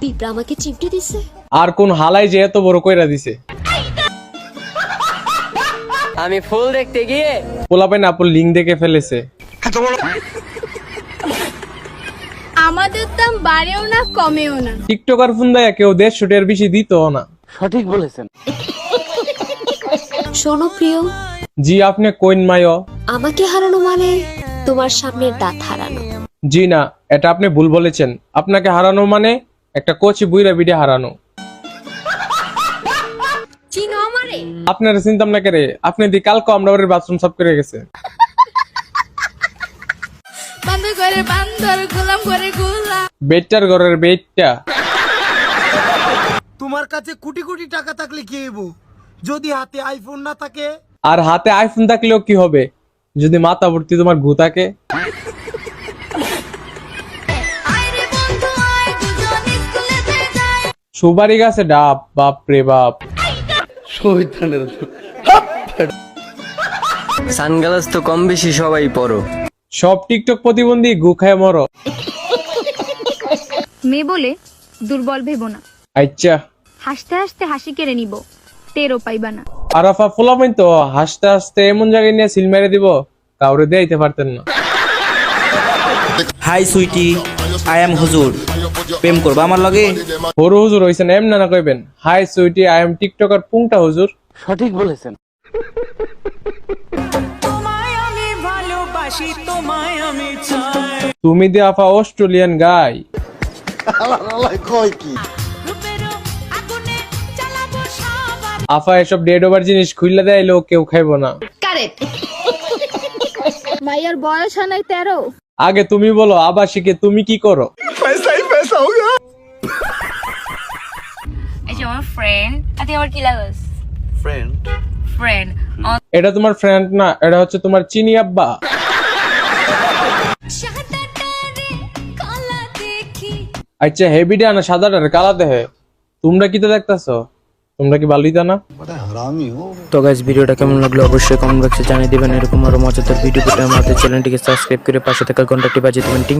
পিঁপড়া আমাকে চিমটি দিছে। আর কোন হালাই যে এত বড় কইরা দিছে? আমি ফুল দেখতে গিয়ে পোলাপাইন আপুর লিঙ্ক দেখে ফেলেছে। আমাদের দাম বাড়েও না কমেও না। টিকটকার ফুন্দায়া কেউ 150 টাকার বেশি দিত না। সঠিক বলেছেন। শোনো প্রিয়, জি আপনি কইন মায়ো? আমাকে হারানো মানে তোমার সামনের দাঁত হারানো। জি না, এটা আপনি ভুল বলেছেন। আপনাকে হারানো মানে একটা কোচি বুইরা বিডে হারানো। চিনো আমারে? আপনারা চিন্তাম না করে, আপনি দি কালকে আমরা ওর বাথরুম সাফ করে গেছে। বান্দর করে বান্দর, গোলাম করে গোলাম। বেটার ঘরের বেটটা। তোমার কাছে কোটি কোটি টাকা থাকলে কি হইব যদি হাতে আইফোন না থাকে? আর হাতে আইফোন থাকলেও কি হবে যদি মাথা ভর্তি তোমার ঘু থাকে? আইরে বন্ধু আয়, দুজন স্কুলে যাই। সুপারি গাছে ডাব, বাপ রে বাপ। সানগ্লাস তো কম বেশি সবাই পরো। সব টিকটক প্রতিবন্ধী গু খায় মরো। মেয়ে বলে দুর্বল ভেবো না, আচ্ছা হাসতে হাসতে হাসি কেড়ে নিব, টেরও পাইবা না। আরাফা ফুলামাইন তো হাসতে হাসতে এমন জায়গায় নিয়ে সিল মেরে দিব কাউরে দেইতে পারতেন না। হাই সুইটি, আই এম হুজুর। প্রেম করবা আমার লগে? হরু হুজুর হইছেন এম না কইবেন। Hi sweetie, I am TikToker পুংটা হুজুর। সঠিক বলেছেন। তুমি দি আফা অস্ট্রেলিয়ান গাই। আফা এসব ডেড ওভার জিনিস খুইলা দেয়লো কেউ খাইবো না। কারেক্ট। ভাইয়ার বয়স হয় নাই 13। আগে তুমি বলো আবাসিকে তুমি কি করো? এই যে আমার ফ্রেন্ড, আতে আমার কি লাগস? ফ্রেন্ড। এটা তোমার ফ্রেন্ড না, এটা হচ্ছে তোমার চিনি আব্বা। আচ্ছা হেভিডে আনা সাদাটার কালা দেহে তোমরা কি তো দেখতেছো? তোমরা কি ভালোই জানা? তো গাইস ভিডিওটা কেমন লাগলো অবশ্যই কমেন্ট বক্সে জানিয়ে দিবেন। এরকম আরো মজাদার ভিডিও পেতে আমাদের চ্যানেলটিকে সাবস্ক্রাইব করে পাশে থাকা ঘন্টাটি বাজিয়ে দিবেন। টিং